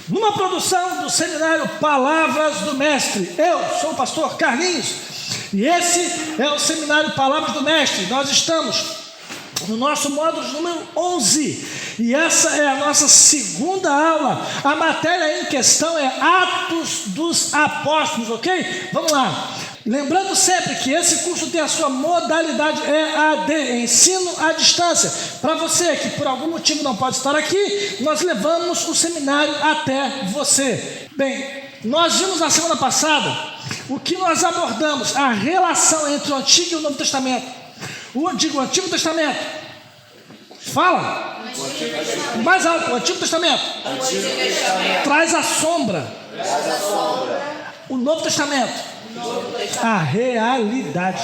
numa produção do seminário Palavras do Mestre. Eu sou o pastor Carlinhos e esse é o seminário Palavras do Mestre. Nós estamos no nosso módulo número 11 e essa é a nossa segunda aula. A matéria em questão é Atos dos Apóstolos, ok? Vamos lá. Lembrando sempre que esse curso tem a sua modalidade EAD, ensino à distância. Para você que por algum motivo não pode estar aqui, nós levamos o seminário até você. Bem, nós vimos na semana passada o que nós abordamos, a relação entre o Antigo e o Novo Testamento. O Antigo Testamento. Fala. Mais alto, o Antigo Testamento. Traz a sombra. O Novo Testamento. A realidade.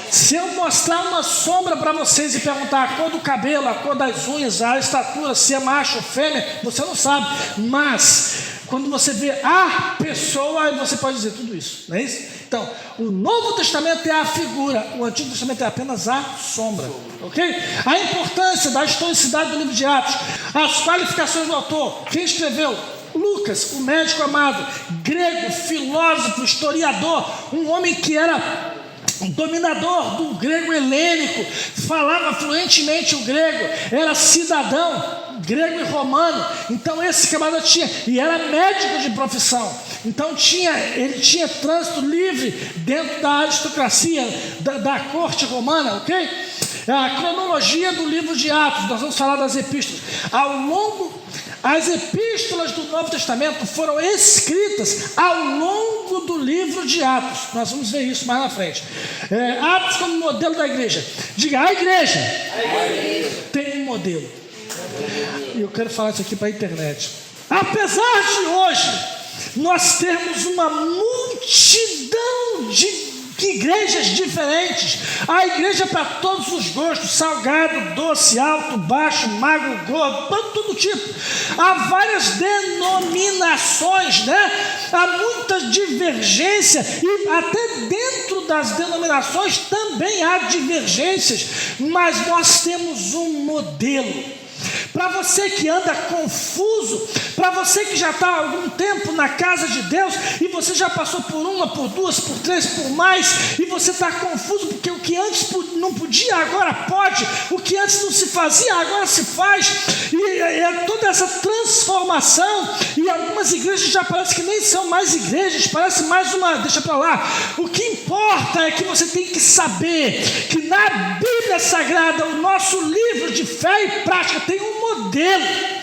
Se eu mostrar uma sombra para vocês e perguntar a cor do cabelo, a cor das unhas, a estatura, se é macho ou fêmea, você não sabe. Mas quando você vê a pessoa, você pode dizer tudo isso, não é isso? Então, o Novo Testamento é a figura, o Antigo Testamento é apenas a sombra, ok? A importância da historicidade do livro de Atos, as qualificações do autor, quem escreveu? Lucas, o médico amado, grego, filósofo, historiador, um homem que era dominador do grego helênico, falava fluentemente o grego, era cidadão grego e romano. Então esse camarada tinha, e era médico de profissão, então ele tinha trânsito livre dentro da aristocracia da corte romana, ok? A cronologia do livro de Atos, nós vamos falar das epístolas. As epístolas do Novo Testamento foram escritas ao longo do livro de Atos. Nós vamos ver isso mais na frente. Atos como modelo da igreja. Diga, a igreja tem um modelo. E eu quero falar isso aqui para a internet. Apesar de hoje nós termos uma multidão de igrejas diferentes, a igreja para todos os gostos, salgado, doce, alto, baixo, magro, gordo, todo tipo. Há várias denominações, né? Há muita divergência e até dentro das denominações também há divergências, mas nós temos um modelo. Para você que anda confuso, para você que já está há algum tempo na casa de Deus e você já passou por uma, por duas, por três, por mais, e você está confuso porque o que antes não podia, agora pode, o que antes não se fazia, agora se faz, e é toda essa transformação, e algumas igrejas já parece que nem são mais igrejas, parece mais uma, deixa para lá. O que importa é que você tem que saber que na Bíblia Sagrada, o nosso livro de fé e prática tem um modelo,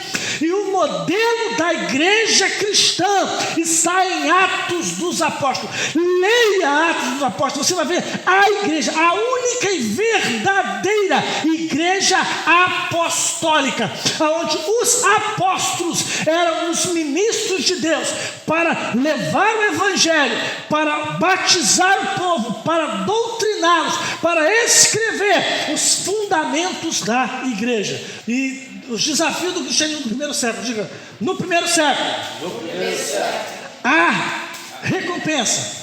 e o modelo da igreja cristã está em Atos dos Apóstolos. Leia Atos dos Apóstolos, você vai ver a igreja, a única e verdadeira igreja apostólica, onde os apóstolos eram os ministros de Deus para levar o evangelho, para batizar o povo, para doutriná-los, para escrever os fundamentos da igreja. E os desafios do cristianismo do primeiro século, diga, no primeiro século, a recompensa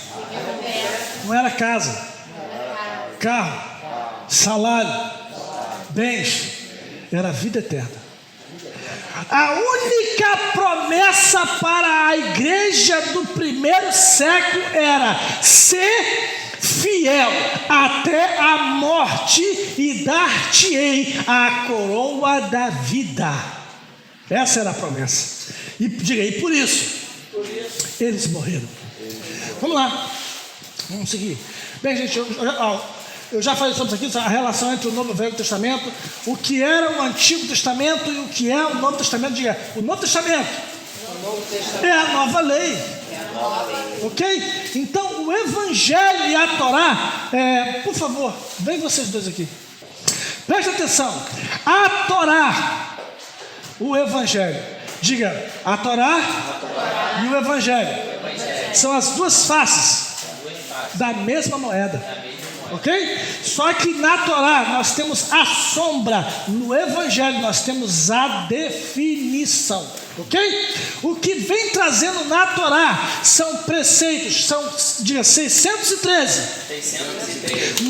não era casa, carro, salário, bens, era a vida eterna. A única promessa para a igreja do primeiro século era ser fiel até a morte e dar-te-ei a coroa da vida. Essa era a promessa. E diga aí, por isso eles morreram. Vamos lá, vamos seguir. Bem, gente, eu já falei sobre isso aqui, a relação entre o Novo e o Velho Testamento, o que era o Antigo Testamento e o que é o Novo Testamento. Diga, o Novo Testamento é a nova lei. Ok? Então o Evangelho e a Torá, por favor, vem vocês dois aqui, presta atenção. A Torá, o Evangelho, diga, a Torá e o Evangelho são as duas faces da mesma moeda. Ok? Só que na Torá nós temos a sombra, no Evangelho nós temos a definição. Ok? O que vem trazendo na Torá são preceitos, são, diga, 613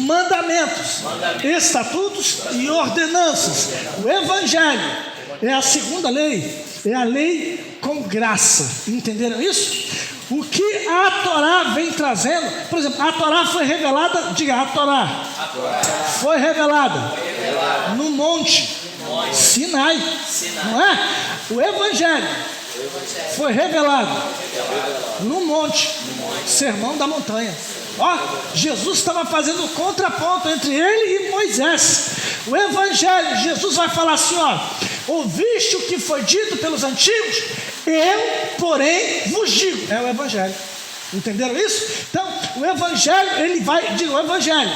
mandamentos, estatutos e ordenanças. O Evangelho é a segunda lei, é a lei com graça. Entenderam isso? O que a Torá vem trazendo, por exemplo, a Torá foi revelada, diga, a Torá foi revelada no monte Sinai, não é? O Evangelho foi revelado no monte, Sermão da Montanha. Ó, Jesus estava fazendo o contraponto entre ele e Moisés. O Evangelho, Jesus vai falar assim, ó: ouviste o que foi dito pelos antigos? Eu, porém, vos digo. É o Evangelho. Entenderam isso? Então, o Evangelho, ele vai... Diga, o Evangelho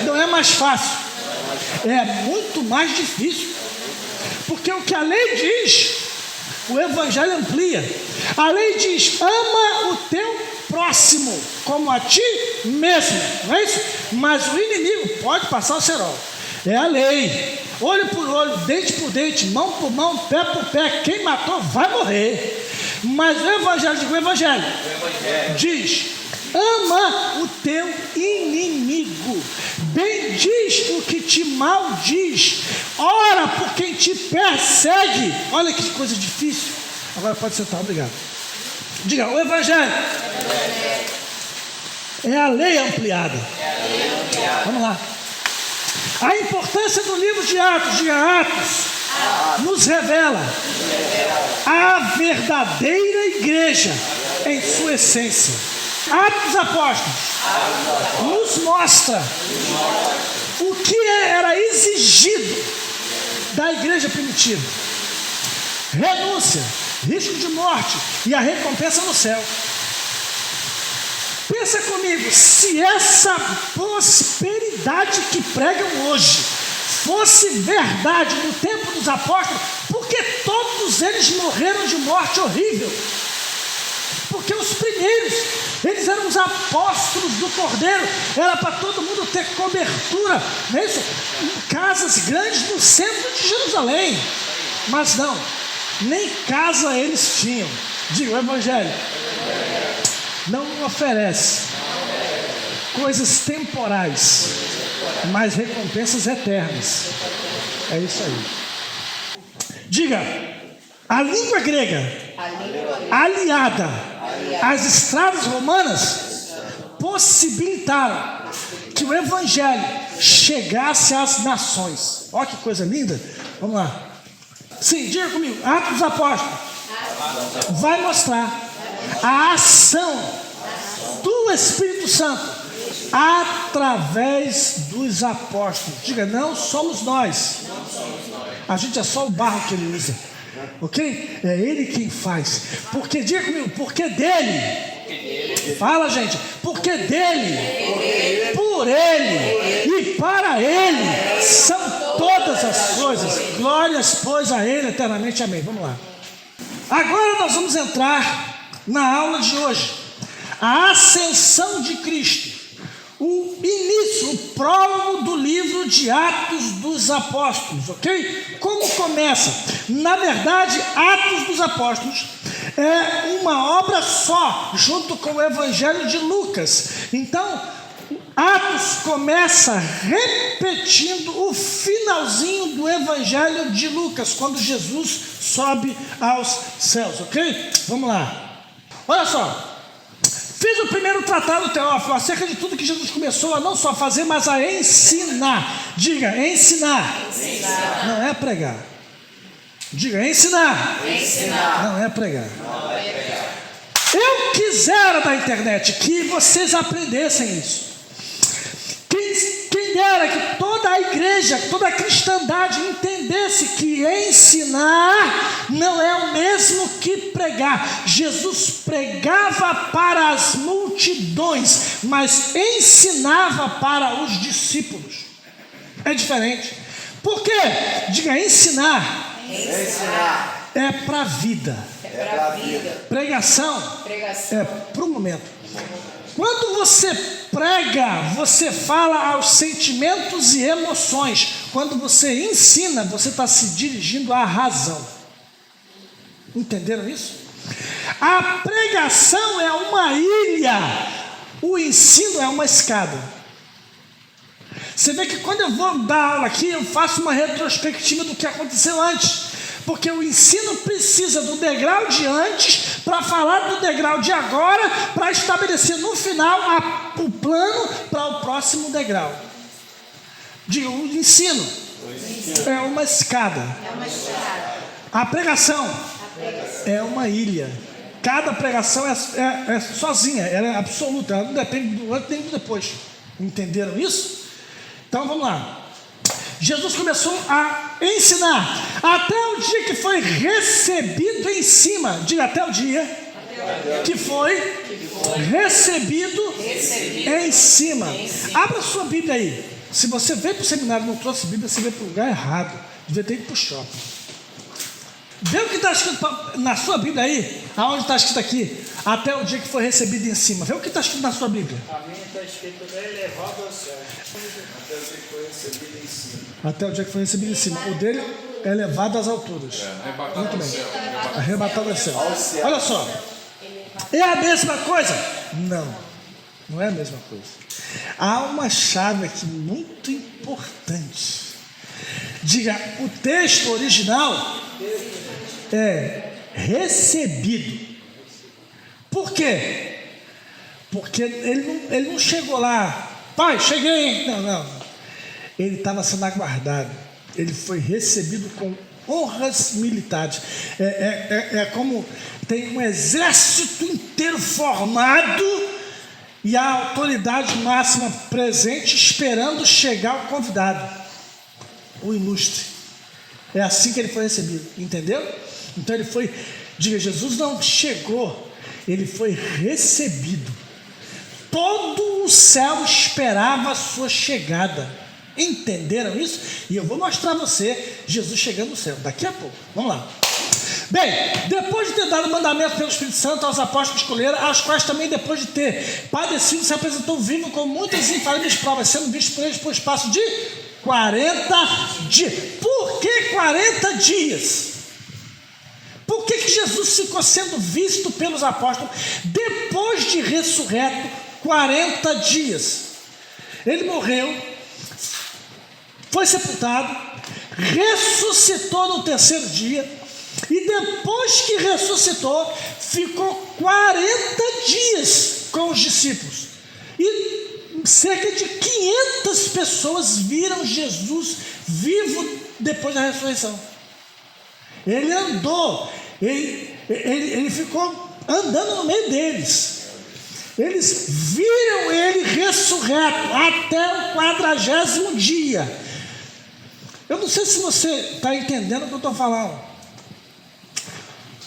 não é mais fácil, é muito mais difícil. Porque o que a lei diz, o Evangelho amplia. A lei diz: ama o teu próximo como a ti mesmo, não é isso? Mas o inimigo pode passar o cerol. É a lei, olho por olho, dente por dente, mão por mão, pé por pé. Quem matou vai morrer. Mas o Evangelho, digo, o Evangelho diz: ama o teu inimigo, bendiz o que te maldiz, ora por quem te persegue. Olha que coisa difícil. Agora pode sentar, obrigado. Diga, o Evangelho é a lei ampliada. Vamos lá. A importância do livro de Atos, diga, Atos, nos revela a verdadeira igreja em sua essência. Atos dos Apóstolos nos mostra o que era exigido da igreja primitiva: renúncia, risco de morte e a recompensa no céu. Pensa comigo, se essa prosperidade que pregam hoje fosse verdade no tempo dos apóstolos, por que todos eles morreram de morte horrível? Porque os primeiros, eles eram os apóstolos do Cordeiro, era para todo mundo ter cobertura, não é isso? Casas grandes no centro de Jerusalém. Mas não, nem casa eles tinham. Diga, o Evangelho não oferece coisas temporais, mas recompensas eternas. É isso aí. Diga, a língua grega aliada às estradas romanas possibilitaram que o Evangelho chegasse às nações. Olha que coisa linda. Vamos lá. Sim, diga comigo, Atos dos Apóstolos vai mostrar a ação do Espírito Santo através dos apóstolos. Diga, não somos nós. A gente é só o barro que ele usa. Ok? É ele quem faz. Porque, diga comigo, porque dele. Fala, gente. Porque dele, por ele e para ele são todas as coisas. Glórias, pois, a ele eternamente. Amém. Vamos lá. Agora nós vamos entrar na aula de hoje. A ascensão de Cristo. O início, o prólogo do livro de Atos dos Apóstolos, ok? Como começa? Na verdade, Atos dos Apóstolos é uma obra só, junto com o Evangelho de Lucas. Então, Atos começa repetindo o finalzinho do Evangelho de Lucas, quando Jesus sobe aos céus, ok? Vamos lá. Olha só. Fiz o primeiro tratado, Teófilo, acerca de tudo que Jesus começou a não só fazer, mas a ensinar. Diga, ensinar. Não é pregar. Diga, ensinar. Não é pregar. Eu quisera da internet que vocês aprendessem isso. Quem dera que toda a igreja, toda a cristandade entendesse que ensinar não é o mesmo que pregar. Jesus pregava para as multidões, mas ensinava para os discípulos. É diferente. Por quê? Diga, ensinar. É para a vida. Pregação é para o momento. Quando você prega, você fala aos sentimentos e emoções. Quando você ensina, você está se dirigindo à razão. Entenderam isso? A pregação é uma ilha, o ensino é uma escada. Você vê que quando eu vou dar aula aqui, eu faço uma retrospectiva do que aconteceu antes. Porque o ensino precisa do degrau de antes para falar do degrau de agora, para estabelecer no final o plano para o próximo degrau. O ensino é uma escada. A pregação é uma ilha. Cada pregação é sozinha, ela é absoluta, ela não depende do antes nem do depois. Entenderam isso? Então vamos lá. Jesus começou a ensinar até o dia que foi recebido em cima. Diga, até o dia que foi recebido em cima. Abra sua Bíblia aí. Se você veio para o seminário e não trouxe Bíblia, você veio para o lugar errado. Devia ter ido para o shopping. Vê o que está escrito na sua Bíblia aí. Aonde está escrito aqui? Até o dia que foi recebido em cima. Vê o que está escrito na sua Bíblia. A minha está escrito elevado ao céu. Até o dia que foi recebido em cima. Até o dia que foi recebido em cima. O dele é levado às alturas. Muito bem. Arrebatado ao céu. Olha só. É a mesma coisa? Não. Não é a mesma coisa. Há uma chave aqui muito importante. Diga, o texto original é recebido. Por quê? Porque ele não chegou lá, pai, cheguei. Não. Ele estava sendo aguardado. Ele foi recebido com honras militares. É como tem um exército inteiro formado e a autoridade máxima presente esperando chegar o convidado, o ilustre. É assim que ele foi recebido, entendeu? Então ele foi, diga, Jesus não chegou, ele foi recebido. Todo o céu esperava a sua chegada. Entenderam isso? E eu vou mostrar a você Jesus chegando no céu daqui a pouco. Vamos lá. Bem, depois de ter dado mandamento pelo Espírito Santo aos apóstolos que escolheram, aos quais também depois de ter padecido se apresentou vivo com muitas infalíveis provas, sendo visto por eles por espaço de 40 dias. Por que 40 dias? Por que Jesus ficou sendo visto pelos apóstolos depois de ressurreto 40 dias? Ele morreu, foi sepultado, ressuscitou no terceiro dia, e depois que ressuscitou, ficou 40 dias com os discípulos. E cerca de 500 pessoas viram Jesus vivo depois da ressurreição. Ele andou, ele ficou andando no meio deles. Eles viram ele ressurreto até o 40º dia. Eu não sei se você está entendendo o que eu estou falando.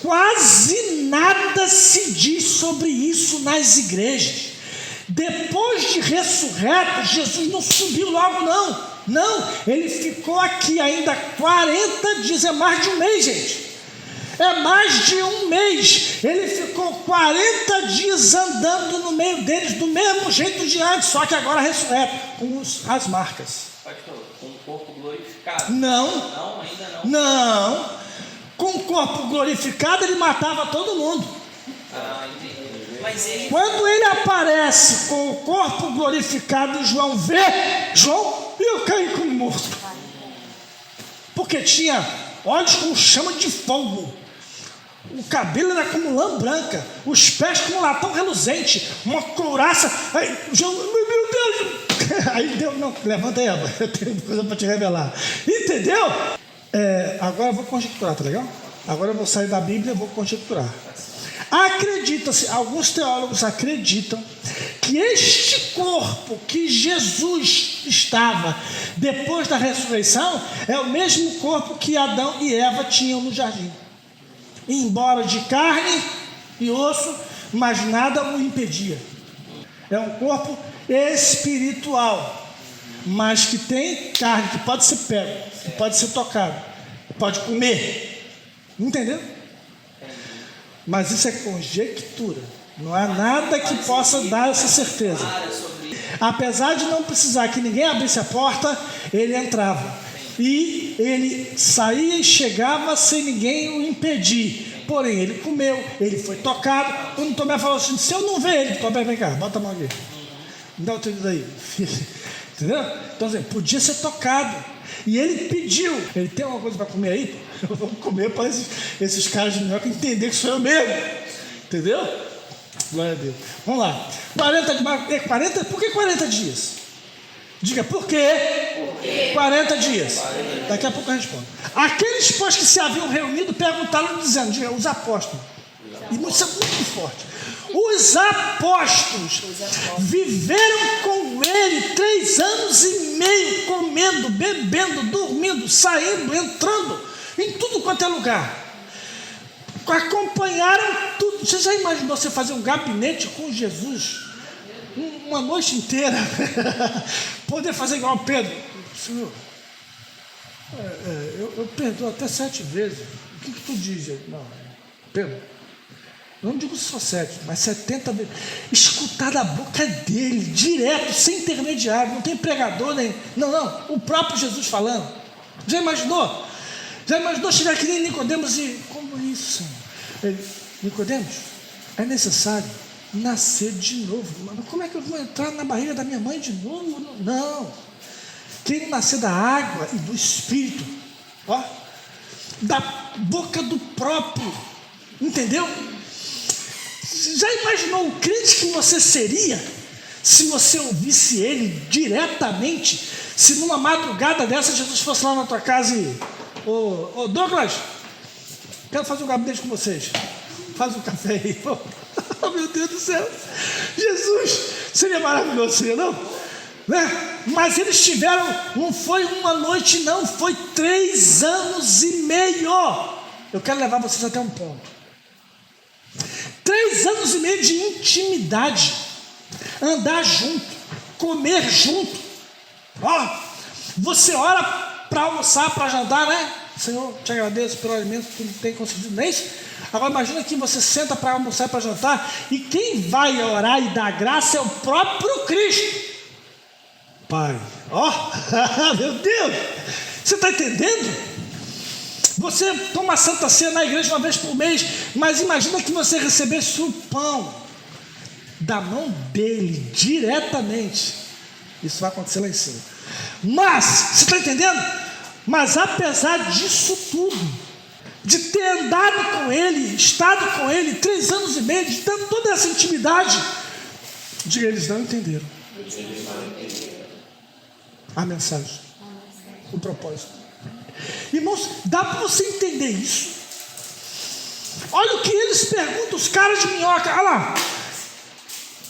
Quase nada se diz sobre isso nas igrejas. Depois de ressurreto, Jesus não subiu logo, não. Não, ele ficou aqui ainda 40 dias, é mais de um mês, gente. É mais de um mês. Ele ficou 40 dias andando no meio deles, do mesmo jeito de antes, só que agora ressurreto, com as marcas. Pastor, com o corpo glorificado? Não. Não, ainda não. Não. Com o corpo glorificado, ele matava todo mundo. Entendi. Mas ele... Quando ele aparece com o corpo glorificado e João vê, eu caí como morto. Porque tinha olhos como chama de fogo. O cabelo era como lã branca. Os pés como latão reluzente. Uma couraça. Aí, João, meu Deus. Aí Deus, não, levanta aí, eu tenho coisa para te revelar. Entendeu? Agora eu vou conjecturar, tá legal? Agora eu vou sair da Bíblia e vou conjecturar. Acredita-se, alguns teólogos acreditam que este corpo que Jesus estava depois da ressurreição é o mesmo corpo que Adão e Eva tinham no jardim. Embora de carne e osso, mas nada o impedia. É um corpo espiritual, mas que tem carne, que pode ser pego, que pode ser tocado, pode comer. Entendeu? Mas isso é conjectura. Não há nada que possa dar essa certeza. Apesar de não precisar que ninguém abrisse a porta, ele entrava. E ele saía e chegava sem ninguém o impedir. Porém, ele comeu, ele foi tocado. Quando Tomé falou assim, se eu não ver ele, Tomé, vem cá, bota a mão aqui. Me dá o teu dedo aí. Entendeu? Então, podia ser tocado. E ele pediu, ele tem alguma coisa para comer aí? Vamos comer para esses caras de minhoca entender que sou eu mesmo. Entendeu? Glória a Deus. Vamos lá. 40, por que 40 dias? Diga, por quê? 40 dias. Daqui a pouco eu respondo. Aqueles, pois, que se haviam reunido, perguntaram, dizendo, diga, os apóstolos. E isso é muito forte. Os apóstolos viveram com ele 3 anos e meio, comendo, bebendo, dormindo, saindo, entrando, em tudo quanto é lugar. Acompanharam tudo. Você já imaginou você fazer um gabinete com Jesus uma noite inteira? Poder fazer igual Pedro. Senhor, eu perdoo até 7 vezes. O que tu diz? Não, Pedro, não digo só 7, mas 70 vezes. Escutar da boca dele, direto, sem intermediário, não tem pregador nem. Não, o próprio Jesus falando. Já imaginou? Já imaginou chegar aqui nem Nicodemos e como isso, Senhor? Nicodemos, é necessário nascer de novo. Mas como é que eu vou entrar na barriga da minha mãe de novo? Não. Quem nascer da água e do Espírito, ó, da boca do próprio, entendeu? Já imaginou o crente que você seria se você ouvisse ele diretamente? Se numa madrugada dessa Jesus fosse lá na tua casa e ô Douglas, quero fazer um gabinete com vocês, faz um café aí. Oh, meu Deus do céu, Jesus, seria maravilhoso, seria não? Né? Mas eles tiveram, não foi uma noite não, foi 3 anos e meio. Eu quero levar vocês até um ponto. 3 anos e meio de intimidade, andar junto, comer junto. Ó, você ora para almoçar, para jantar, né? Senhor, te agradeço pelo alimento que tu tem concedido, não é isso? Agora imagina que você senta para almoçar, para jantar, e quem vai orar e dar graça é o próprio Cristo. Pai, ó, meu Deus, você está entendendo? Você toma a Santa Ceia na igreja uma vez por mês, mas imagina que você recebesse o pão da mão dele, diretamente. Isso vai acontecer lá em cima. Mas, você está entendendo? Mas apesar disso tudo, de ter andado com ele, estado com ele 3 anos e meio, de ter toda essa intimidade, eles não entenderam a mensagem, o propósito. Irmãos, dá para você entender isso? Olha o que eles perguntam, os caras de minhoca. Olha lá,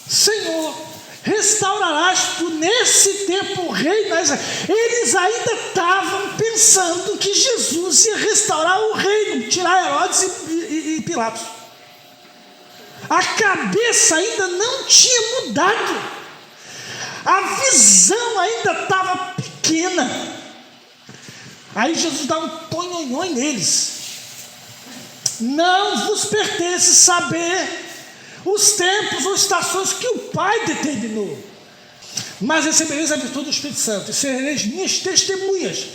Senhor, restaurarás tu nesse tempo o reino? Eles ainda estavam pensando que Jesus ia restaurar o reino, tirar Herodes e Pilatos. A cabeça ainda não tinha mudado, a visão ainda estava pequena. Aí Jesus dá um tonhonhon neles. Não vos pertence saber os tempos ou estações que o Pai determinou, mas recebereis a virtude do Espírito Santo e sereis minhas testemunhas.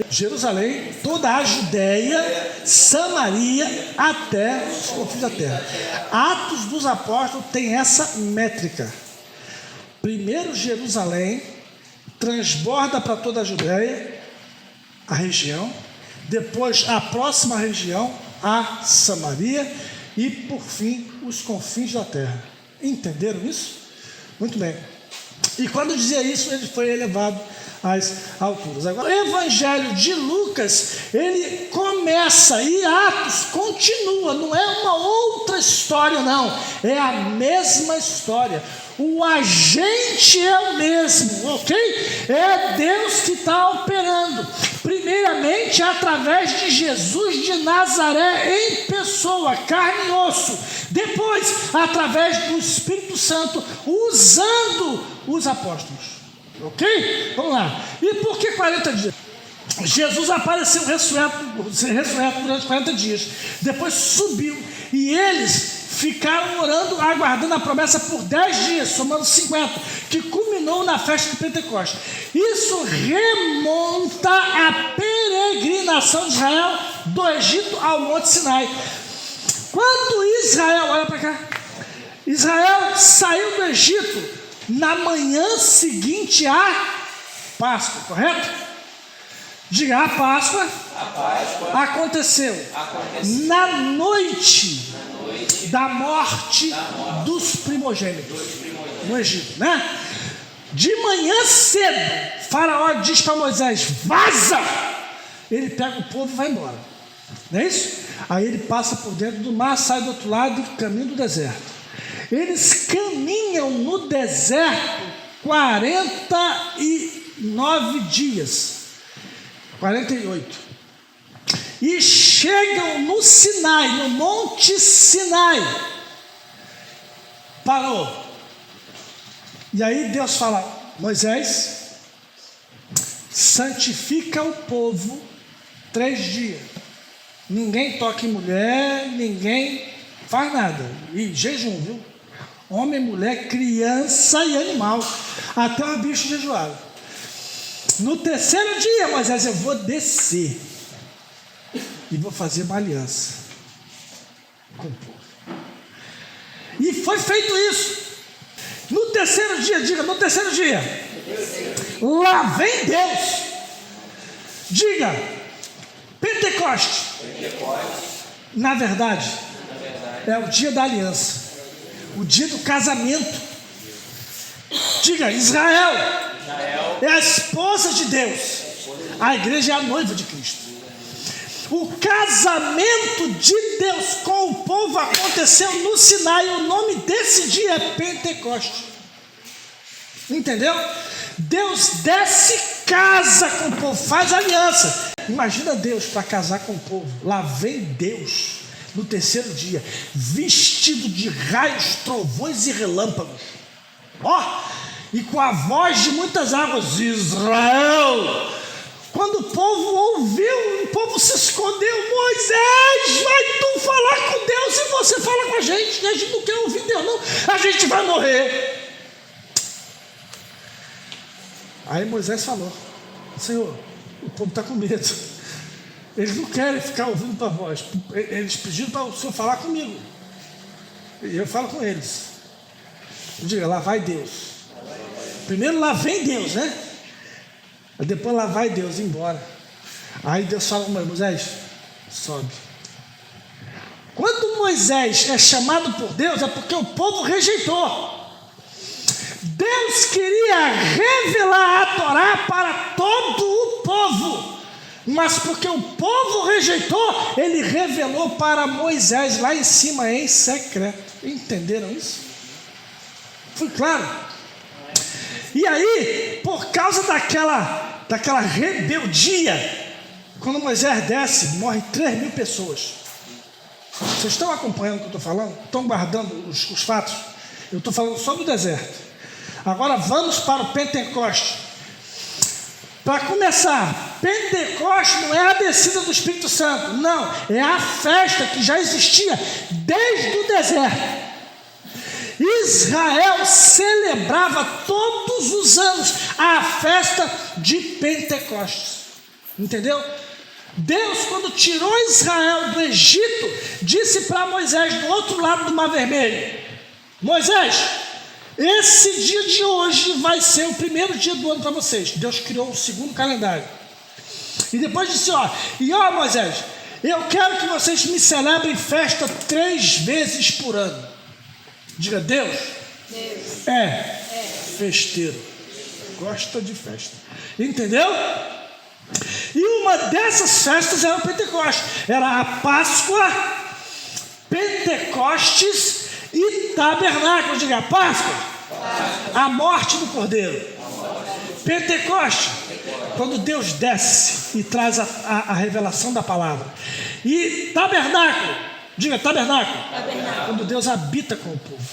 Jerusalém, toda a Judéia, Samaria, até os confins da terra. Atos dos Apóstolos tem essa métrica. Primeiro Jerusalém transborda para toda a Judéia, a região, depois a próxima região, a Samaria, e por fim os confins da terra. Entenderam isso? Muito bem. E quando dizia isso, ele foi elevado às alturas. Agora, o Evangelho de Lucas, ele começa e Atos continua, não é uma outra história não, é a mesma história. O agente é o mesmo, ok? É Deus que está operando. Primeiramente, através de Jesus de Nazaré em pessoa, carne e osso. Depois, através do Espírito Santo, usando os apóstolos. Ok? Vamos lá. E por que 40 dias? Jesus apareceu ressurreto durante 40 dias. Depois subiu e eles ficaram orando, aguardando a promessa por 10 dias, somando 50, que culminou na festa de Pentecostes. Isso remonta à peregrinação de Israel do Egito ao Monte Sinai. Quando Israel, olha para cá, Israel saiu do Egito na manhã seguinte à Páscoa, correto? Diga, a Páscoa aconteceu na noite da morte dos primogênitos no Egito, né? De manhã cedo, Faraó diz para Moisés: vaza! Ele pega o povo e vai embora, não é isso? Aí ele passa por dentro do mar, sai do outro lado e caminha do deserto. Eles caminham no deserto 49 dias, 48, e chegam no Sinai, no Monte Sinai. Parou. E aí Deus fala: Moisés, santifica o povo 3 dias. Ninguém toca em mulher, ninguém faz nada. E jejum, viu? Homem, mulher, criança e animal. Até os bichos jejuaram. No 3º dia, Moisés, eu vou descer e vou fazer uma aliança com o povo. E foi feito isso. No 3º dia, diga, no 3º dia, lá vem Deus. Diga, Pentecoste. Na verdade, é o dia da aliança, o dia do casamento. Diga, Israel é a esposa de Deus, a igreja é a noiva de Cristo. O casamento de Deus com o povo aconteceu no Sinai. O nome desse dia é Pentecoste. Entendeu? Deus desce, casa com o povo, faz aliança. Imagina Deus para casar com o povo. Lá vem Deus no 3º dia, vestido de raios, trovões e relâmpagos. E com a voz de muitas águas: Israel. Quando o povo ouviu, o povo se escondeu. Moisés, vai tu falar com Deus e você fala com a gente não quer ouvir Deus não, a gente vai morrer. Aí Moisés falou: Senhor, o povo está com medo, eles não querem ficar ouvindo tua voz, eles pediram para o Senhor falar comigo, e eu falo com eles. Diga, lá vai Deus. Primeiro lá vem Deus, né? Depois lá vai Deus embora. Aí Deus fala: Moisés, sobe. Quando Moisés é chamado por Deus, é porque o povo rejeitou. Deus queria revelar a Torá para todo o povo, mas porque o povo rejeitou, ele revelou para Moisés lá em cima, em secreto. Entenderam isso? Foi claro? E aí, por causa daquela rebeldia, quando Moisés desce, morre 3.000 pessoas. Vocês estão acompanhando o que eu estou falando? Estão guardando os fatos? Eu estou falando só do deserto. Agora vamos para o Pentecoste. Para começar, Pentecoste não é a descida do Espírito Santo, não, é a festa que já existia desde o deserto. Israel celebrava todos os anos a festa de Pentecostes. Entendeu? Deus, quando tirou Israel do Egito, disse para Moisés, do outro lado do Mar Vermelho: Moisés, esse dia de hoje vai ser o primeiro dia do ano para vocês. Deus criou um segundo calendário. E depois disse: Moisés, eu quero que vocês me celebrem festa 3 vezes por ano. Diga, Deus é festeiro, gosta de festa. Entendeu? E uma dessas festas era o Pentecoste. Era a Páscoa, Pentecostes e Tabernáculo. Diga, Páscoa, a morte do Cordeiro. Pentecoste, quando Deus desce e traz a revelação da palavra. E Tabernáculo, diga, tabernáculo, quando Deus habita com o povo.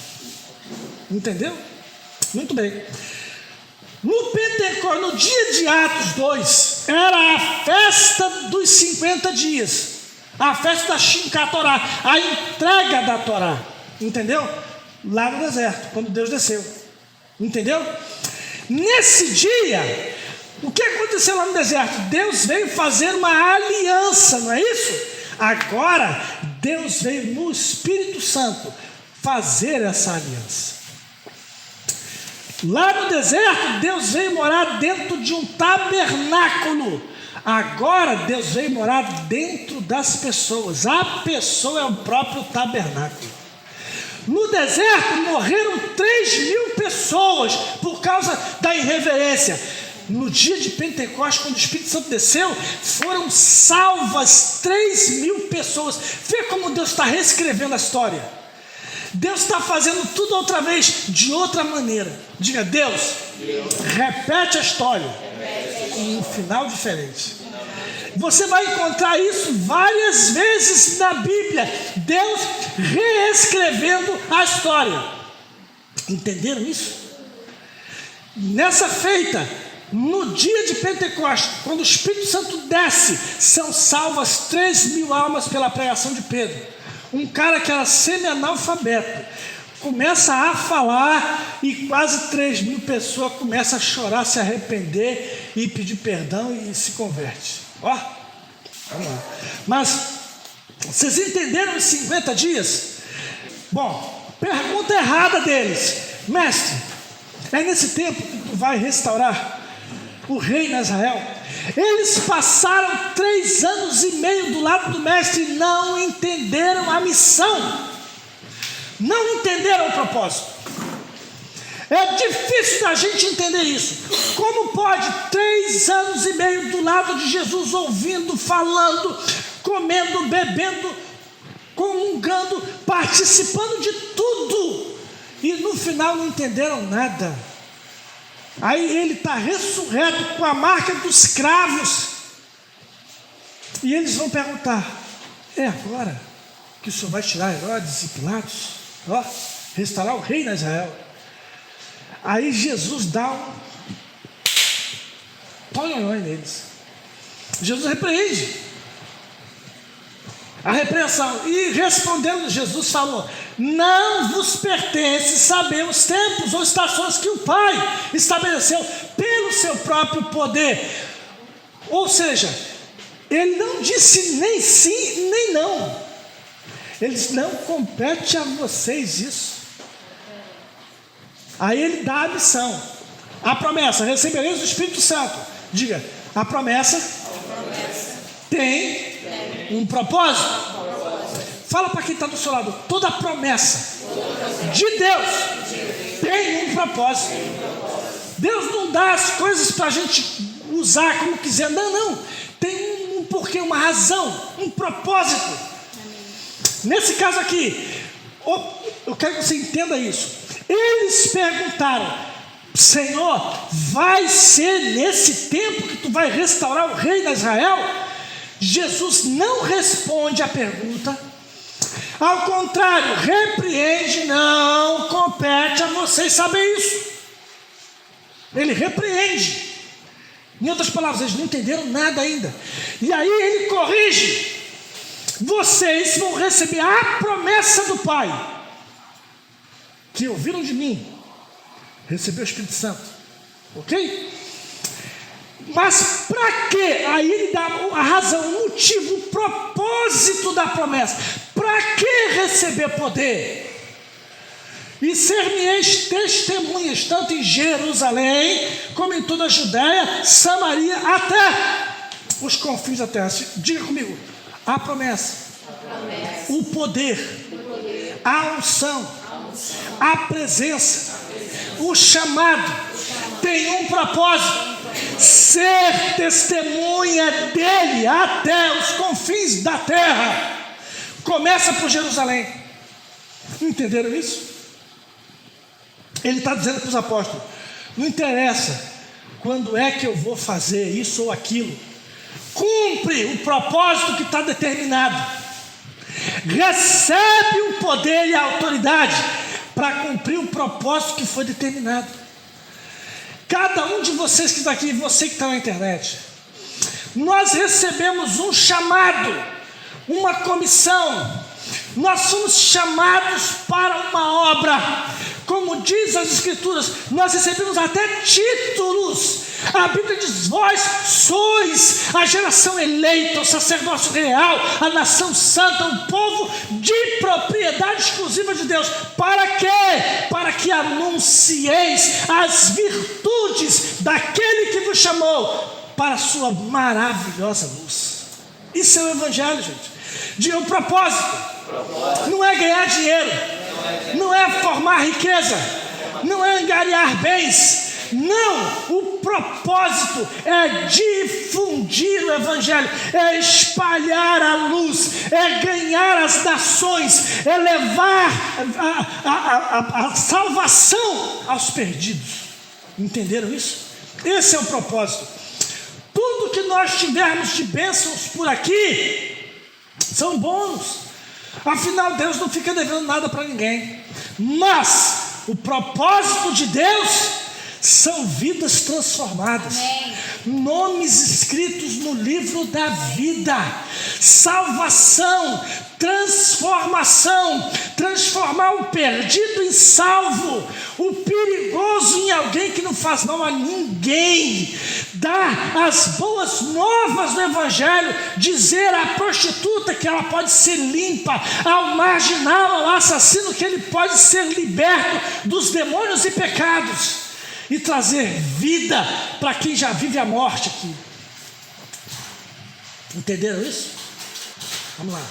Entendeu? Muito bem. No Pentecostes, no dia de Atos 2, era a festa dos 50 dias, a festa da Shinkat Torá, a entrega da Torá. Entendeu? Lá no deserto, quando Deus desceu. Entendeu? Nesse dia, o que aconteceu lá no deserto? Deus veio fazer uma aliança, não é isso? Agora, Deus veio no Espírito Santo fazer essa aliança. Lá no deserto, Deus veio morar dentro de um tabernáculo. Agora Deus veio morar dentro das pessoas. A pessoa é o próprio tabernáculo. No deserto morreram 3.000 pessoas por causa da irreverência. No dia de Pentecostes, quando o Espírito Santo desceu, foram salvas 3.000 pessoas. Vê como Deus está reescrevendo a história. Deus está fazendo tudo outra vez, de outra maneira. Diga, Deus, repete a história em um final diferente. Você vai encontrar isso várias vezes na Bíblia. Deus reescrevendo a história. Entenderam isso? Nessa feita, no dia de Pentecostes, quando o Espírito Santo desce, são salvas 3.000 almas pela pregação de Pedro. Um cara que era semi-analfabeto começa a falar e quase 3.000 pessoas começam a chorar, se arrepender e pedir perdão e se converte. Ó, vamos lá. Mas vocês entenderam os 50 dias? Bom, pergunta errada deles: mestre, é nesse tempo que tu vai restaurar o reino em Israel? Eles passaram 3 anos e meio do lado do mestre e não entenderam a missão, não entenderam o propósito. É difícil da gente entender isso. Como pode 3 anos e meio do lado de Jesus, ouvindo, falando, comendo, bebendo, comungando, participando de tudo, e no final não entenderam nada? Aí ele está ressurreto com a marca dos cravos, e eles vão perguntar: é agora que o Senhor vai tirar Herodes e Pilatos, restaurar o reino de Israel? Aí Jesus dá um tonhonhon neles. Jesus repreende a repreensão. E respondendo, Jesus falou: não vos pertence saber os tempos ou estações que o Pai estabeleceu pelo seu próprio poder. Ou seja, ele não disse nem sim nem não. Ele disse: não compete a vocês isso. Aí ele dá a missão, a promessa: recebereis o Espírito Santo. Diga, a promessa tem um propósito. Fala para quem está do seu lado: toda promessa de Deus tem um propósito. Deus não dá as coisas para a gente usar como quiser. Não, tem um porquê, uma razão, um propósito. Nesse caso aqui, eu quero que você entenda isso. Eles perguntaram: Senhor, vai ser nesse tempo que tu vai restaurar o reino de Israel? Jesus não responde a pergunta, ao contrário, repreende: não compete a vocês saber isso. Ele repreende. Em outras palavras, eles não entenderam nada ainda. E aí ele corrige: vocês vão receber a promessa do Pai, que ouviram de mim, receber o Espírito Santo, ok? Mas para quê? Aí ele dá a razão, o motivo, o propósito da promessa. Para que receber poder? E ser-me-eis testemunhas, tanto em Jerusalém, como em toda a Judéia, Samaria, até os confins da terra. Diga comigo: a promessa, o poder, a unção, a presença, o chamado tem um propósito: ser testemunha dele até os confins da terra. Começa por Jerusalém. Entenderam isso? Ele está dizendo para os apóstolos: não interessa quando é que eu vou fazer isso ou aquilo, cumpre o propósito que está determinado, recebe o poder e a autoridade para cumprir o propósito que foi determinado. Cada um de vocês que está aqui, você que está na internet, nós recebemos um chamado, uma comissão. Nós somos chamados para uma obra. Como diz as Escrituras, nós recebemos até títulos. A Bíblia diz: vós sois a geração eleita, o sacerdócio real, a nação santa, um povo de propriedade exclusiva de Deus. Para quê? Para que anuncieis as virtudes daquele que vos chamou para a sua maravilhosa luz. Isso é o Evangelho, gente. Diga, o propósito não é ganhar dinheiro, não é formar riqueza, não é angariar bens. Não, o propósito é difundir o Evangelho, é espalhar a luz, é ganhar as nações, é levar a salvação aos perdidos. Entenderam isso? Esse é o propósito. Tudo que nós tivermos de bênçãos por aqui são bônus. Afinal, Deus não fica devendo nada para ninguém. Mas o propósito de Deus são vidas transformadas. Amém. Nomes escritos no livro da vida. Salvação, transformação, transformar o perdido em salvo, o perigoso em alguém que não faz mal a ninguém, dar as boas novas do Evangelho, dizer à prostituta que ela pode ser limpa, ao marginal, ao assassino que ele pode ser liberto dos demônios e pecados, e trazer vida para quem já vive a morte aqui. Entenderam isso? Vamos lá.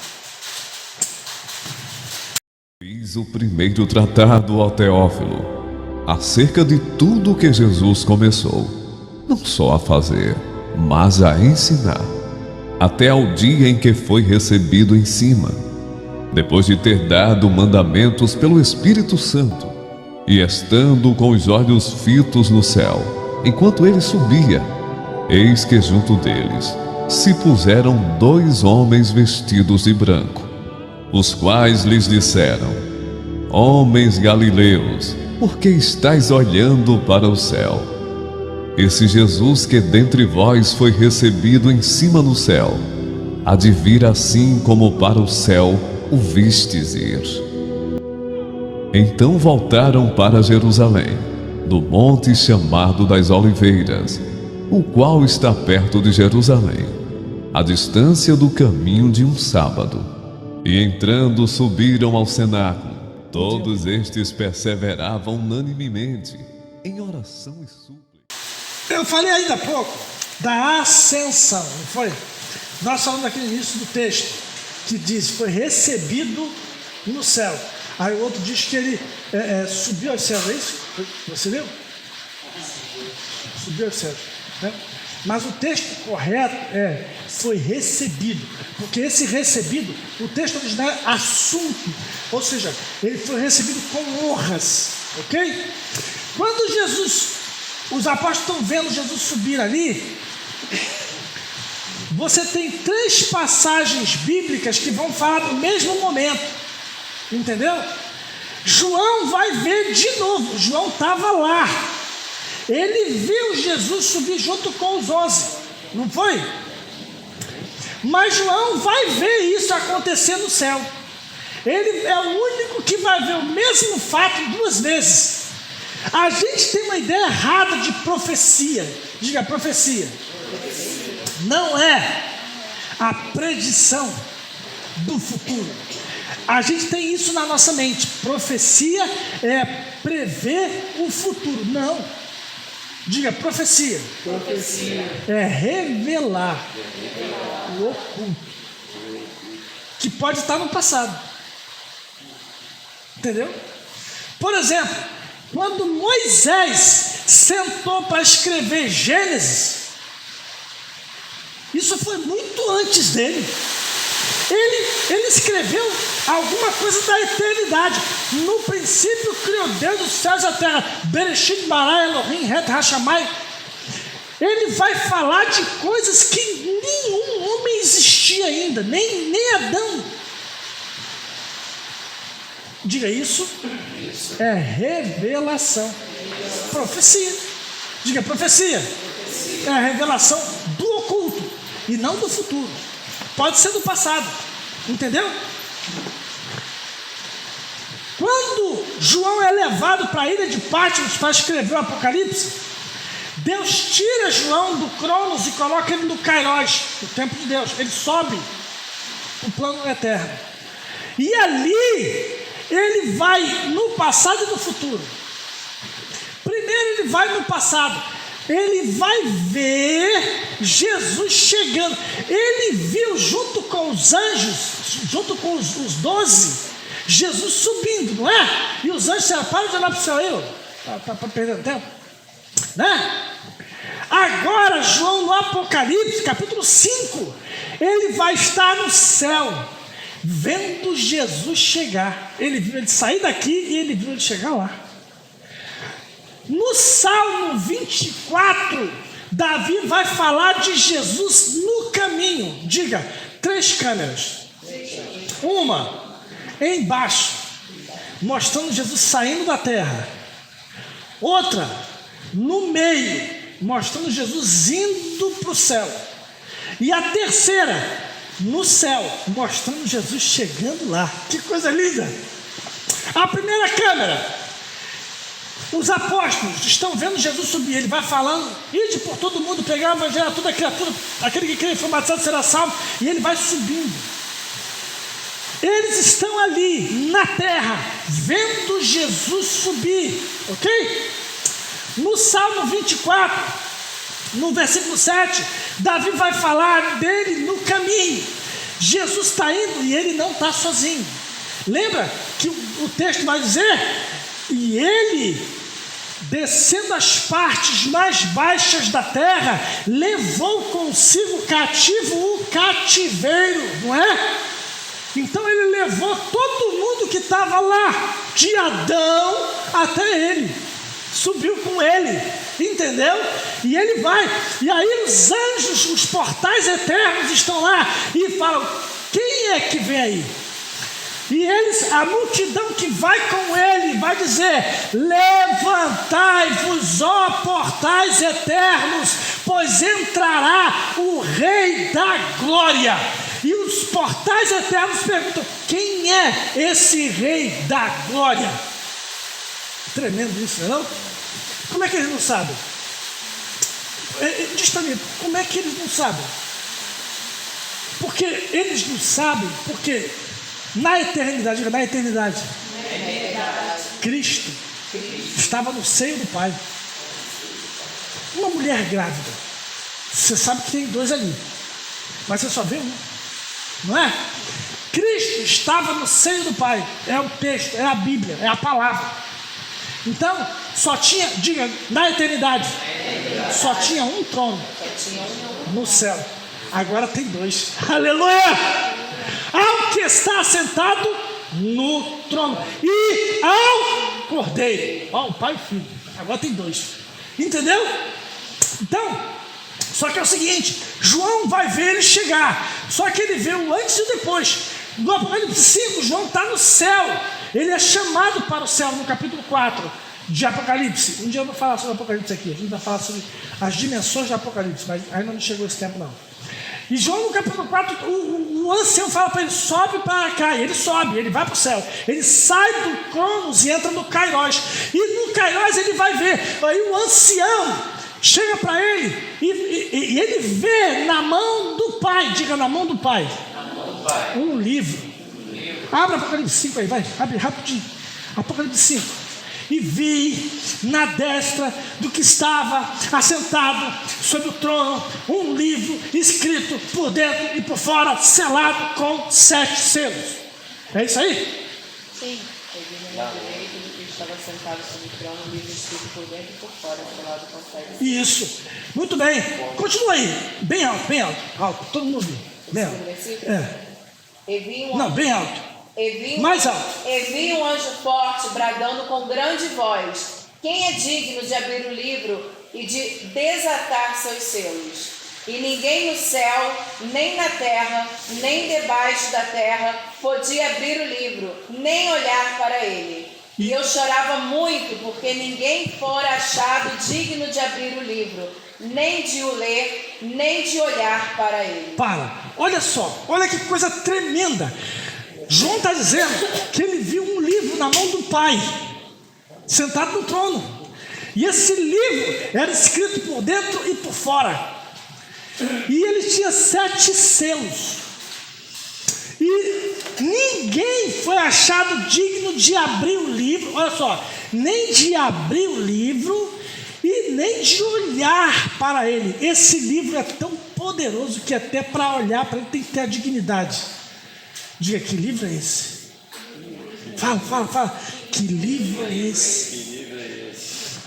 Fiz o primeiro tratado ao Teófilo acerca de tudo que Jesus começou, não só a fazer, mas a ensinar, até ao dia em que foi recebido em cima, depois de ter dado mandamentos pelo Espírito Santo, e estando com os olhos fitos no céu, enquanto ele subia, eis que junto deles se puseram 2 homens vestidos de branco, os quais lhes disseram: Homens galileus, por que estáis olhando para o céu? Esse Jesus que dentre vós foi recebido em cima no céu, há de vir assim como para o céu o vistes ir. Então voltaram para Jerusalém, do monte chamado das Oliveiras, o qual está perto de Jerusalém, à distância do caminho de um sábado. E entrando subiram ao cenáculo. Todos estes perseveravam unanimemente em oração e súplica. Eu falei ainda há pouco da ascensão, não foi? Nós falamos aqui no início do texto, que diz, foi recebido no céu. Aí o outro diz que ele subiu aos céus, é isso? Você leu? Subiu aos céus, né? Mas o texto correto foi recebido, porque esse recebido, o texto original é assunto, ou seja, ele foi recebido com honras, ok? Quando os apóstolos estão vendo Jesus subir ali, você tem 3 passagens bíblicas que vão falar do mesmo momento. Entendeu? João vai ver de novo. João estava lá. Ele viu Jesus subir junto com os 11. Não foi? Mas João vai ver isso acontecer no céu. Ele é o único que vai ver o mesmo fato 2 vezes. A gente tem uma ideia errada de profecia. Diga, profecia. Não é a predição do futuro. A gente tem isso na nossa mente. Profecia é prever o futuro. Não. Diga, profecia. Profecia é revelar o oculto, que pode estar no passado. Entendeu? Por exemplo, quando Moisés sentou para escrever Gênesis, isso foi muito antes dele. Ele escreveu alguma coisa da eternidade. No princípio criou Deus os céus e a terra. Bereshit bara Elohim het hashamai. Ele vai falar de coisas que nenhum homem existia ainda, nem Adão. Diga, isso é revelação. Profecia. Diga, profecia. É a revelação do oculto e não do futuro. Pode ser do passado. Entendeu? Quando João é levado para a ilha de Patmos para escrever o Apocalipse, Deus tira João do Cronos e coloca ele no Kairos, o tempo de Deus. Ele sobe o plano eterno. E ali ele vai no passado e no futuro. Primeiro ele vai no passado. ele vai ver Jesus chegando. Ele viu junto com os anjos, junto com os 12, Jesus subindo, não é? E os anjos disseram: para de olhar para o céu, está perdendo tempo, né? Agora, João, no Apocalipse, capítulo 5, ele vai estar no céu, vendo Jesus chegar. Ele viu ele sair daqui e ele viu ele chegar lá. No Salmo 24, Davi vai falar de Jesus no caminho. Diga, 3 câmeras. Uma embaixo, mostrando Jesus saindo da terra. Outra no meio, mostrando Jesus indo para o céu. E a terceira no céu, mostrando Jesus chegando lá. Que coisa linda! A primeira câmera, os apóstolos estão vendo Jesus subir. Ele vai falando: ide por todo mundo, pegar o evangelho a toda criatura, aquele que crê e for batizado será salvo. E ele vai subindo. Eles estão ali na terra, vendo Jesus subir, ok? No Salmo 24, no versículo 7, Davi vai falar dele no caminho. Jesus está indo e ele não está sozinho. Lembra que o texto vai dizer: e ele, descendo as partes mais baixas da terra, levou consigo cativo o cativeiro, não é? Então ele levou todo mundo que estava lá, de Adão até ele, subiu com ele, entendeu? E ele vai, e aí os anjos, os portais eternos estão lá e falam: quem é que vem aí? E eles, a multidão que vai com ele, vai dizer: levantai-vos, ó portais eternos, pois entrará o Rei da Glória. E os portais eternos perguntam: quem é esse Rei da Glória? Tremendo isso, não é não? Como é que eles não sabem? Diz para mim, como é que eles não sabem? Porque eles não sabem, porque na eternidade, Cristo estava no seio do Pai. Uma mulher grávida, você sabe que tem 2 ali, mas você só vê um, não é? Cristo estava no seio do Pai. É o texto, é a Bíblia, é a palavra. Então, só tinha, diga, na eternidade, só tinha um trono no céu. Agora tem 2. Aleluia! Ao que está sentado no trono e ao Cordeiro. Ó, o Pai e o Filho. Agora tem 2. Entendeu? Então, só que é o seguinte: João vai ver ele chegar. Só que ele vê o antes e o depois. No Apocalipse 5, João está no céu. Ele é chamado para o céu no capítulo 4 de Apocalipse. Um dia eu vou falar sobre Apocalipse aqui. A gente vai falar sobre as dimensões de Apocalipse, mas ainda não chegou esse tempo não. E João no capítulo 4, o ancião fala para ele: sobe para cá. E ele sobe, ele vai para o céu. Ele sai do Cronos e entra no Kairos. E no Kairos ele vai ver. Aí o ancião chega para ele e ele vê na mão do Pai. Diga, na mão do Pai. Um livro. Abra Apocalipse 5 aí, vai. Abre rapidinho. Apocalipse 5. E vi na destra do que estava assentado sobre o trono um livro escrito por dentro e por fora, selado com 7 selos. É isso aí? Sim. Eu vi na direita do que estava sentado sobre o trono, um livro escrito por dentro e por fora, selado com 7 selos. Isso. Muito bem. Continua aí. Bem alto, bem alto. Alto. Todo mundo viu. Bem alto. Não, bem alto. Mais alto. E vi um anjo forte bradando com grande voz: quem é digno de abrir o livro e de desatar seus selos? E ninguém no céu, nem na terra, nem debaixo da terra podia abrir o livro, nem olhar para ele. E eu chorava muito, porque ninguém fora achado digno de abrir o livro, nem de o ler, nem de olhar para ele. Olha só, olha que coisa tremenda. João está dizendo que ele viu um livro na mão do Pai, sentado no trono. E esse livro era escrito por dentro e por fora. E ele tinha 7 selos. E ninguém foi achado digno de abrir o livro. Olha só, nem de abrir o livro e nem de olhar para ele. Esse livro é tão poderoso que até para olhar para ele tem que ter a dignidade. Diga, que livro é esse? Fala. Que livro é esse?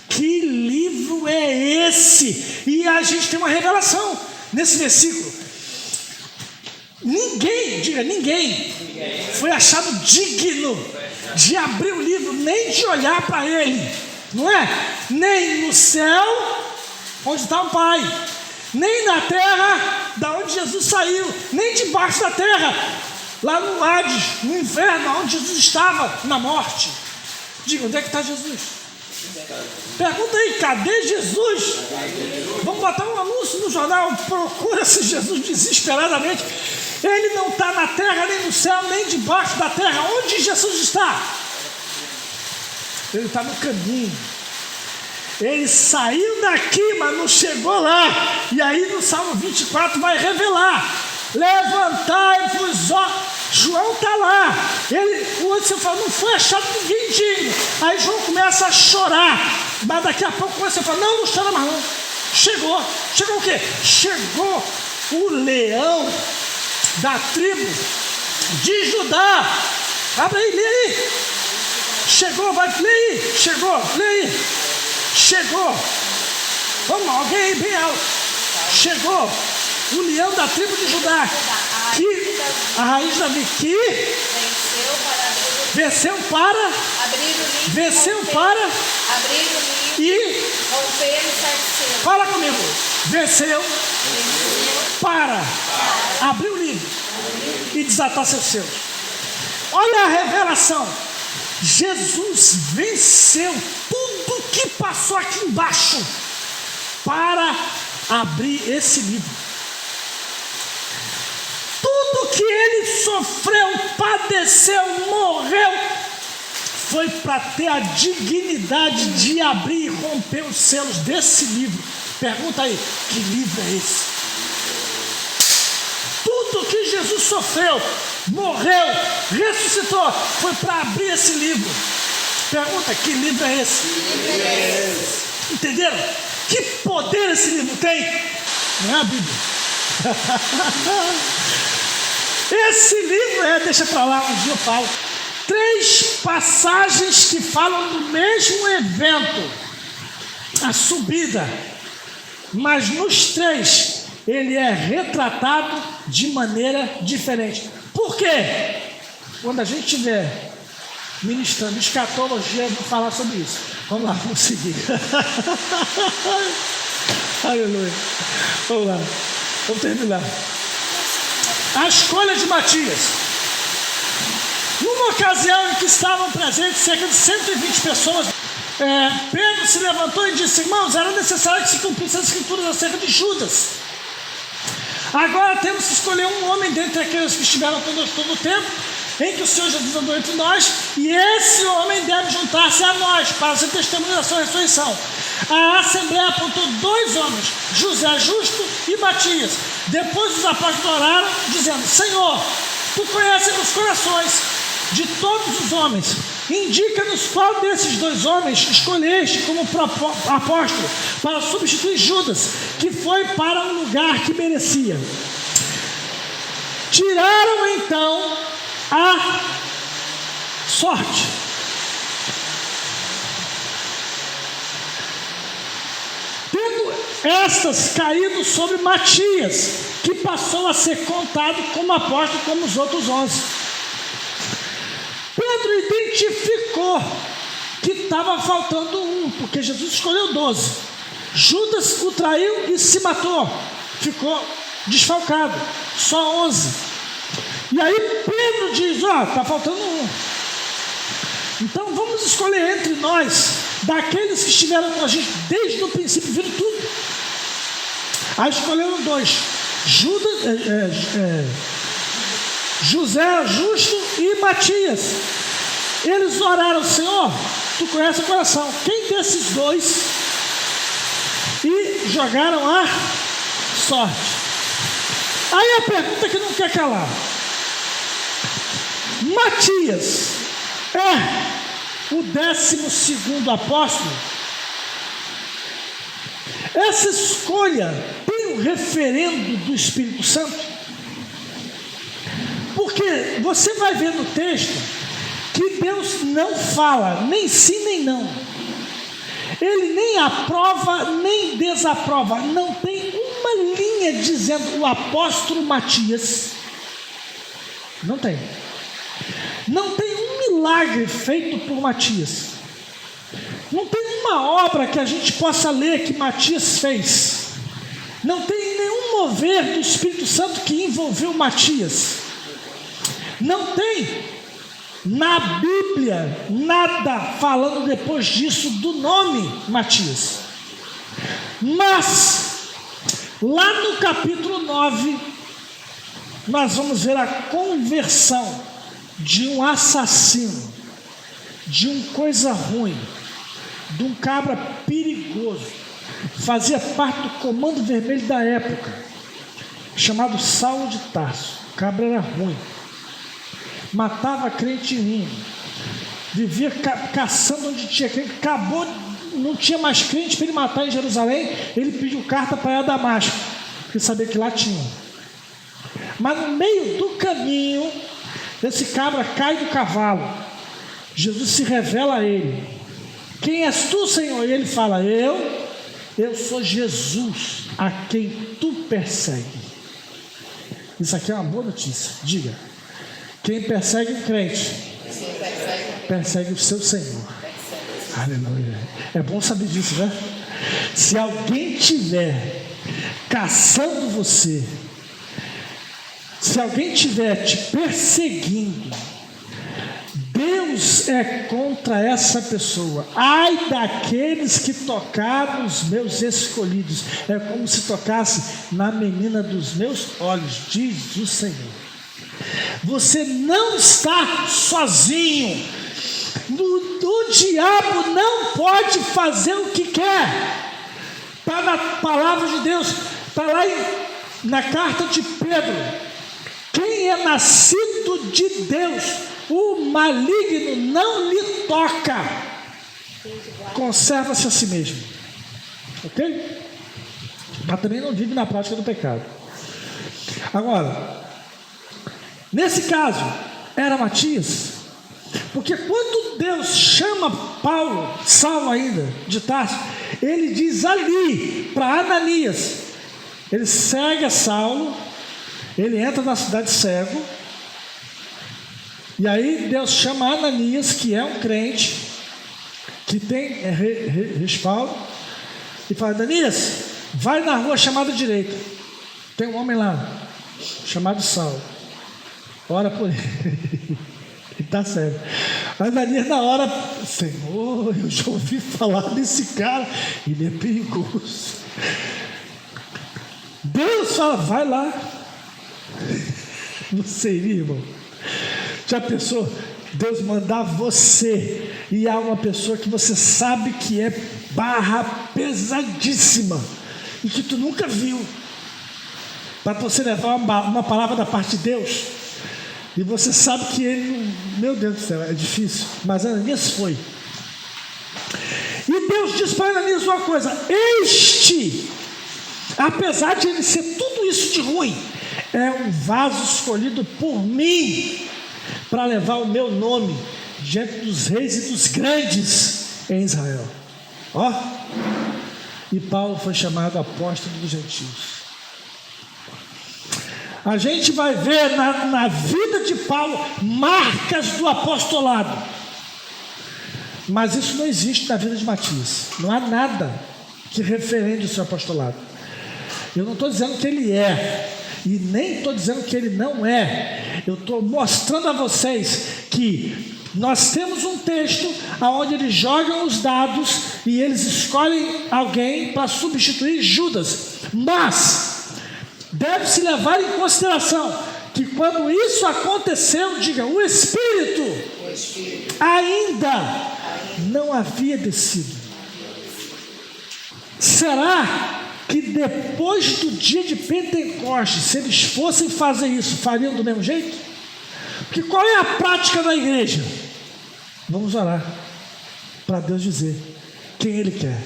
Que livro é esse? E a gente tem uma revelação nesse versículo. Ninguém foi achado digno de abrir o livro, nem de olhar para ele, não é? Nem no céu, onde está o Pai, nem na terra, da onde Jesus saiu, nem debaixo da terra, lá no Hades, no inferno, onde Jesus estava, na morte. Diga, onde é que está Jesus? Pergunta aí, cadê Jesus? Vamos botar um anúncio no jornal, procura-se Jesus desesperadamente. Ele não está na terra, nem no céu, nem debaixo da terra. Onde Jesus está? Ele está no caminho. Ele saiu daqui, mas não chegou lá. E aí no Salmo 24 vai revelar: levantai-vos, ó. João está lá. O outro fala, não foi achado ninguém digno. Aí João começa a chorar. Mas daqui a pouco você fala, não chora mais não. Chegou o quê? Chegou o leão da tribo de Judá. Abre aí, lê aí. Chegou, vai, lê aí. Lê aí. Chegou. Vamos, alguém aí bem alto. Chegou o leão da tribo de Judá, que a raiz de Davi, que venceu para abrir o livro e romper os 7 selos. Fala comigo. Venceu para abrir o livro e desatar seus selos. Olha a revelação. Jesus venceu tudo que passou aqui embaixo para abrir esse livro. Tudo que ele sofreu, padeceu, morreu, foi para ter a dignidade de abrir e romper os selos desse livro. Pergunta aí, que livro é esse? Tudo que Jesus sofreu, morreu, ressuscitou, foi para abrir esse livro. Pergunta, que livro é esse? Entenderam? Que poder esse livro tem? Não é a Bíblia. Esse livro deixa para lá, um dia eu falo. 3 passagens que falam do mesmo evento, a subida, mas nos 3 ele é retratado de maneira diferente. Por quê? Quando a gente estiver ministrando escatologia, eu vou falar sobre isso. Vamos lá, vamos seguir. Aleluia. Vamos lá, vamos terminar. A escolha de Matias. Numa ocasião em que estavam presentes cerca de 120 pessoas, Pedro se levantou e disse: irmãos, era necessário que se cumprissem as escrituras acerca de Judas. Agora temos que escolher um homem dentre aqueles que estiveram conosco todo o tempo em que o Senhor Jesus andou entre nós, e esse homem deve juntar-se a nós para ser testemunha da sua ressurreição. A Assembleia apontou 2 homens, José Justo e Matias. Depois os apóstolos oraram, dizendo: Senhor, tu conheces os corações de todos os homens. Indica-nos qual desses 2 homens escolheste como apóstolo para substituir Judas, que foi para um lugar que merecia. Tiraram então a sorte. Tendo estas caído sobre Matias, que passou a ser contado como apóstolo como os outros 11. Pedro identificou que estava faltando um, porque Jesus escolheu 12. Judas o traiu e se matou, ficou desfalcado, só 11. E aí Pedro diz: está faltando um. Então vamos escolher entre nós, daqueles que estiveram com a gente desde o princípio, viram tudo. Aí escolheram 2, José Justo e Matias. Eles oraram: Senhor, tu conheces o coração, quem desses 2? E jogaram a sorte. Aí a pergunta que não quer calar: Matias é o 12º apóstolo? Essa escolha tem um referendo do Espírito Santo? Porque você vai ver no texto que Deus não fala nem sim nem não. Ele nem aprova nem desaprova. Não tem uma linha dizendo o apóstolo Matias. Não tem. Não tem um milagre feito por Matias. Não tem uma obra que a gente possa ler que Matias fez. Não tem nenhum mover do Espírito Santo que envolveu Matias. Não tem na Bíblia nada falando depois disso do nome Matias. Mas lá no capítulo 9 nós vamos ver a conversão de um assassino, de um coisa ruim, de um cabra perigoso, fazia parte do comando vermelho da época, chamado Saulo de Tarso. O cabra era ruim, matava crente em ruim, vivia caçando onde tinha crente. Acabou, não tinha mais crente para ele matar em Jerusalém. Ele pediu carta para ir a Damasco, porque sabia que lá tinha. Mas no meio do caminho, esse cabra cai do cavalo. Jesus se revela a ele: quem és tu, Senhor? E ele fala: eu sou Jesus, a quem tu persegue. Isso aqui é uma boa notícia. Diga: quem persegue o crente persegue o seu Senhor. Aleluia. É bom saber disso, né? Se alguém estiver caçando você, se alguém estiver te perseguindo, Deus é contra essa pessoa. Ai daqueles que tocaram os meus escolhidos. É como se tocasse na menina dos meus olhos, diz o Senhor. Você não está sozinho. O diabo não pode fazer o que quer. Está na palavra de Deus. Está lá na carta de Pedro: quem é nascido de Deus, o maligno não lhe toca. Conserva-se a si mesmo. Ok? Mas também não vive na prática do pecado. Agora, nesse caso, era Matias, porque quando Deus chama Saulo ainda de Tarso, ele diz ali para Ananias, ele segue a Saulo, ele entra na cidade cego, e aí Deus chama Ananias, que é um crente, que tem respaldo, e fala: Ananias, vai na rua chamada direita, tem um homem lá, chamado Saulo, ora por ele. Ele está cego. Ananias na hora: Senhor, eu já ouvi falar desse cara, ele é perigoso. Deus fala: vai lá. Você iria, irmão? Já pensou? Deus mandar você e há uma pessoa que você sabe que é barra pesadíssima e que tu nunca viu, para você levar uma palavra da parte de Deus, e você sabe que ele, meu Deus do céu, é difícil, mas Ananias foi. E Deus diz para Ananias uma coisa: este, apesar de ele ser tudo isso de ruim, é um vaso escolhido por mim para levar o meu nome diante dos reis e dos grandes em Israel. Ó, e Paulo foi chamado apóstolo dos gentios. A gente vai ver na vida de Paulo marcas do apostolado, mas isso não existe na vida de Matias. Não há nada que referende o seu apostolado. Eu não estou dizendo que ele é, e nem estou dizendo que ele não é. Eu estou mostrando a vocês que nós temos um texto onde eles jogam os dados e eles escolhem alguém para substituir Judas. Mas deve-se levar em consideração que quando isso aconteceu, diga, o Espírito ainda não havia descido. Será que depois do dia de Pentecostes, se eles fossem fazer isso, fariam do mesmo jeito? Porque qual é a prática da igreja? Vamos orar para Deus dizer quem Ele quer.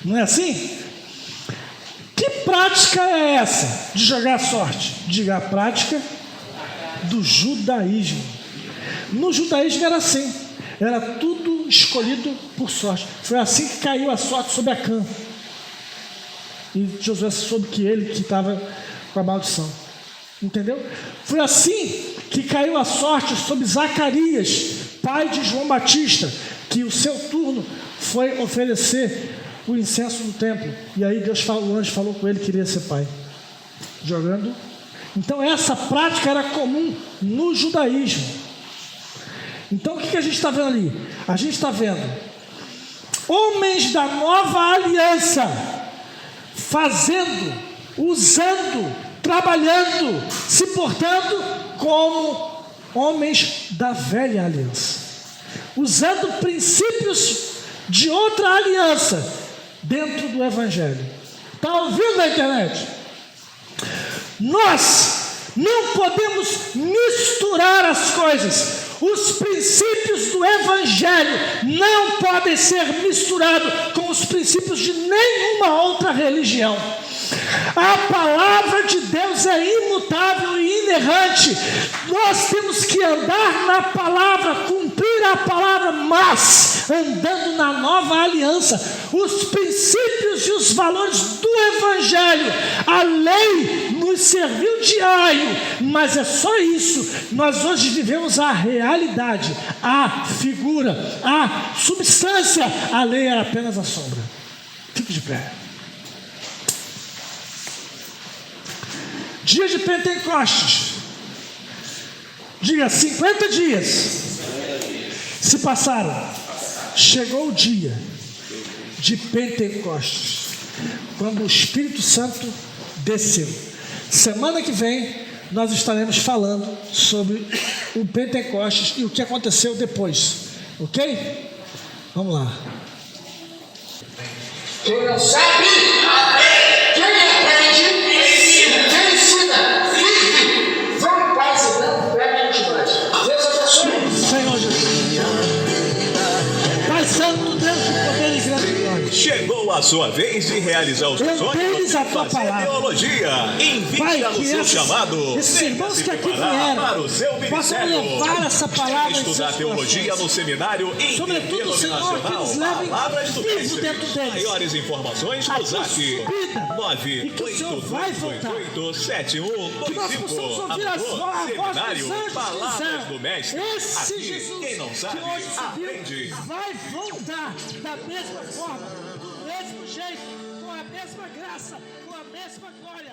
Não é assim? prática é essa de jogar sorte? Diga, a prática do judaísmo. No judaísmo era assim, era tudo escolhido por sorte. Foi assim que caiu a sorte sobre Acã. E Josué soube que ele que estava com a maldição. Entendeu? Foi assim que caiu a sorte sobre Zacarias, pai de João Batista, que o seu turno foi oferecer o incenso no templo. E aí o anjo falou com ele que queria ser pai. Jogando. Então essa prática era comum no judaísmo. Então o que a gente está vendo ali? A gente está vendo homens da nova aliança fazendo, usando, trabalhando, se portando como homens da velha aliança, usando princípios de outra aliança dentro do evangelho. Está ouvindo na internet? Nós não podemos misturar as coisas. Os princípios do evangelho não podem ser misturados com os princípios de nenhuma outra religião. A palavra de Deus é imutável e inerrante. Nós temos que andar na palavra, cumprir a palavra, mas andando na nova aliança, os princípios e os valores do evangelho. A lei nos serviu de aio, mas é só isso. Nós hoje vivemos a realidade, a figura, a substância. A lei era apenas a sombra. Fique de pé. Dia de Pentecostes. Diga, 50 dias se passaram. Chegou o dia de Pentecostes, quando o Espírito Santo desceu. Semana que vem nós estaremos falando sobre o Pentecostes e o que aconteceu depois. Ok? Vamos lá. Quem não sabe, quem aprende, quem ensina, vive. Vamos em paz e não perde demais. Deus abençoe. Senhor Jesus. Pai Santo, Deus de poder e grande glória. Chegou a sua vez de realizar os seus sonhos a e tua fazer palavra. teologia. Invista no seu chamado. Esses irmãos que aqui Preparar para vieram o seu possam ministério. levar essa palavra em Estudar seus teologia corações. no seminário Sobretudo, Senhor, que nos levem Palavras do vivo Mestre. dentro deles. Maiores informações A no tua zap subida. E que o Senhor vai voltar. 982887125. Que nós possamos ouvir a voz Seminário dos anjos Palavras dizendo, do Mestre. esse Aqui, Jesus quem não sabe, que hoje aprende. subiu vai voltar da mesma forma, do mesmo jeito, com a mesma graça, com a mesma glória.